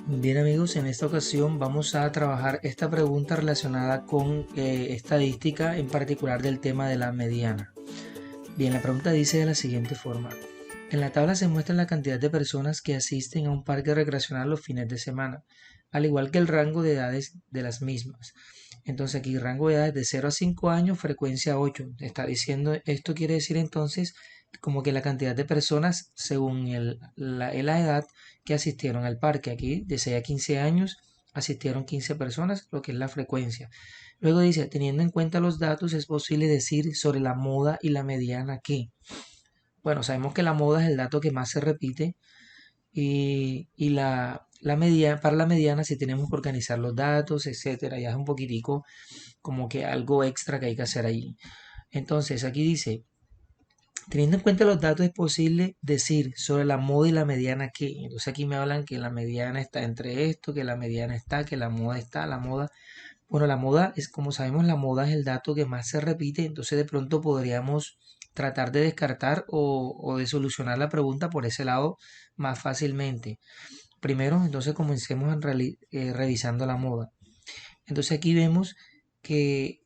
Bien amigos, en esta ocasión vamos a trabajar esta pregunta relacionada con estadística, en particular del tema de la mediana. Bien, la pregunta dice de la siguiente forma. En la tabla se muestra la cantidad de personas que asisten a un parque recreacional los fines de semana, al igual que el rango de edades de las mismas. Entonces aquí rango de edades de 0 a 5 años, frecuencia 8. Está diciendo, esto quiere decir entonces como que la cantidad de personas según la edad que asistieron al parque. Aquí de 6 a 15 años asistieron 15 personas, lo que es la frecuencia. Luego dice, teniendo en cuenta los datos, es posible decir sobre la moda y la mediana que, bueno, sabemos que la moda es el dato que más se repite y la media, para la mediana si tenemos que organizar los datos, etcétera, ya es un poquitico como que algo extra que hay que hacer allí. Entonces aquí dice, teniendo en cuenta los datos es posible decir sobre la moda y la mediana que, entonces aquí me hablan que la mediana está entre esto, que la mediana está, que la moda está, la moda. Bueno, la moda es, como sabemos, la moda es el dato que más se repite, entonces de pronto podríamos tratar de descartar o de solucionar la pregunta por ese lado más fácilmente. Primero, entonces comencemos revisando la moda. Entonces aquí vemos que,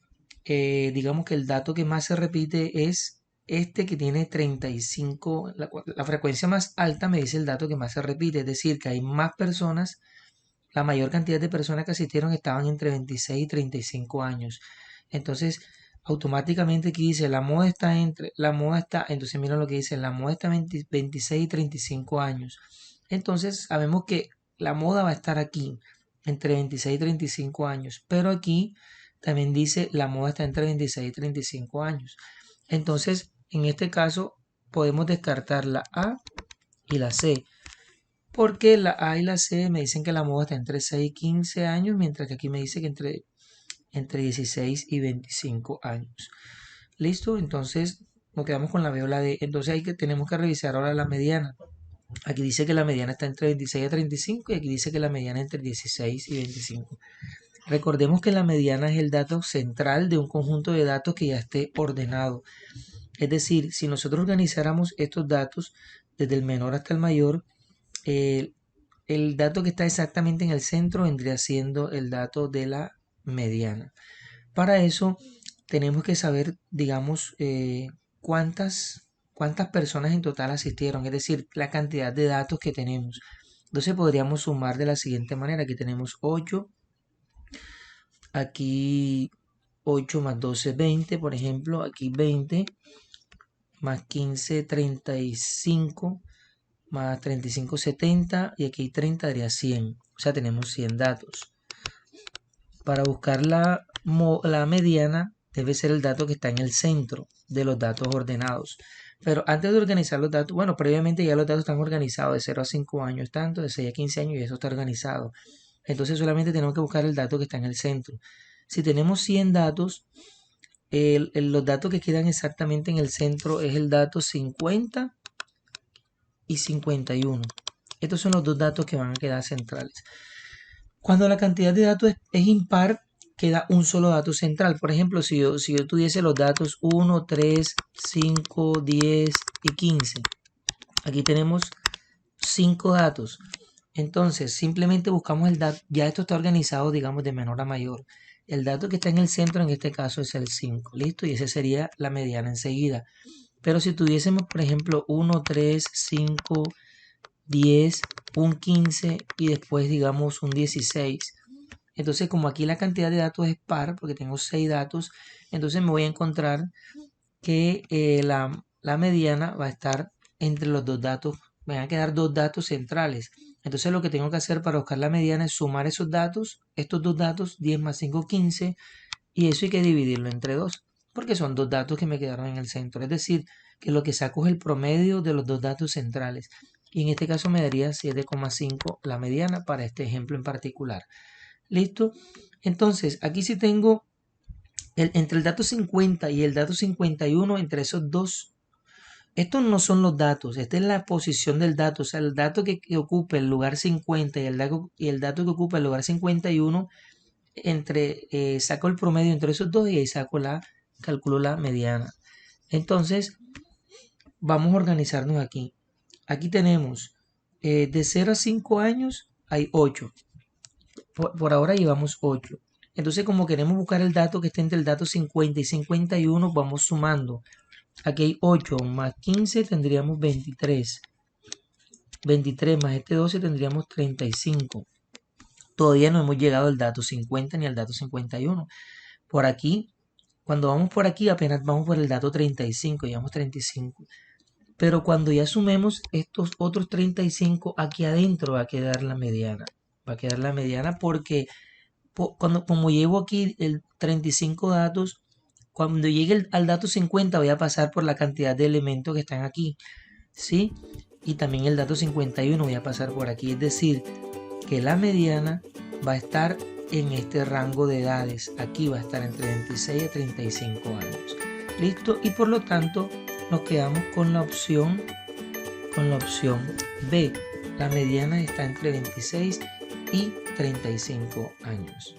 digamos que el dato que más se repite es este que tiene 35, la frecuencia más alta me dice el dato que más se repite, es decir, que hay más personas, la mayor cantidad de personas que asistieron estaban entre 26 y 35 años. Entonces, automáticamente aquí dice, la moda está, entonces mira lo que dice, la moda está 26 y 35 años. Entonces, sabemos que la moda va a estar aquí, entre 26 y 35 años, pero aquí también dice, la moda está entre 26 y 35 años. Entonces, en este caso, podemos descartar la A y la C. Porque la A y la C me dicen que la moda está entre 6 y 15 años, mientras que aquí me dice que entre 16 y 25 años. ¿Listo? Entonces nos quedamos con la B o la D. Entonces tenemos que revisar ahora la mediana. Aquí dice que la mediana está entre 26 y 35 y aquí dice que la mediana entre 16 y 25. Recordemos que la mediana es el dato central de un conjunto de datos que ya esté ordenado. Es decir, si nosotros organizáramos estos datos desde el menor hasta el mayor, eh, el dato que está exactamente en el centro vendría siendo el dato de la mediana. Para eso tenemos que saber, digamos, cuántas personas en total asistieron, es decir, la cantidad de datos que tenemos. Entonces podríamos sumar de la siguiente manera. Aquí tenemos 8, aquí 8 más 12, 20, por ejemplo, aquí 20 más 15, 35 más 35, 70 y aquí 30 daría 100. O sea, tenemos 100 datos. Para buscar la mediana debe ser el dato que está en el centro de los datos ordenados. Pero antes de organizar los datos, bueno, previamente ya los datos están organizados de 0 a 5 años, tanto de 6 a 15 años y eso está organizado. Entonces solamente tenemos que buscar el dato que está en el centro. Si tenemos 100 datos, los datos que quedan exactamente en el centro es el dato 50 y 51. Estos son los dos datos que van a quedar centrales. Cuando la cantidad de datos es impar, queda un solo dato central. Por ejemplo, si yo tuviese los datos 1, 3, 5, 10 y 15. Aquí tenemos 5 datos. Entonces, simplemente buscamos el dato. Ya esto está organizado, digamos, de menor a mayor. El dato que está en el centro, en este caso, es el 5. ¿Listo? Y ese sería la mediana enseguida. Pero si tuviésemos, por ejemplo, 1, 3, 5, 10, un 15 y después digamos un 16. Entonces como aquí la cantidad de datos es par, porque tengo 6 datos, entonces me voy a encontrar que la mediana va a estar entre los dos datos, me van a quedar dos datos centrales. Entonces lo que tengo que hacer para buscar la mediana es sumar esos datos, estos dos datos, 10 más 5, 15, y eso hay que dividirlo entre 2, porque son dos datos que me quedaron en el centro. Es decir, que lo que saco es el promedio de los dos datos centrales. Y en este caso me daría 7,5 la mediana para este ejemplo en particular. ¿Listo? Entonces, aquí sí tengo entre el dato 50 y el dato 51, entre esos dos. Estos no son los datos, esta es la posición del dato, o sea, el dato que ocupa el lugar 50 y el dato que ocupa el lugar 51 saco el promedio entre esos dos y ahí calculo la mediana. Entonces, vamos a organizarnos aquí. Aquí tenemos de 0 a 5 años, hay 8. Por ahora llevamos 8. Entonces, como queremos buscar el dato que esté entre el dato 50 y 51, vamos sumando. Aquí hay 8 más 15 tendríamos 23. 23 más este 12 tendríamos 35. Todavía no hemos llegado al dato 50 ni al dato 51. Por aquí, cuando vamos por aquí, apenas vamos por el dato 35, llevamos 35. Pero cuando ya sumemos estos otros 35, aquí adentro va a quedar la mediana. Va a quedar la mediana porque como llevo aquí el 35 datos, cuando llegue al dato 50 voy a pasar por la cantidad de elementos que están aquí, ¿sí? Y también el dato 51 voy a pasar por aquí. Es decir, que la mediana va a estar en este rango de edades. Aquí va a estar entre 26 a 35 años. ¿Listo? Y por lo tanto nos quedamos con la opción B. La mediana está entre 26 y 35 años.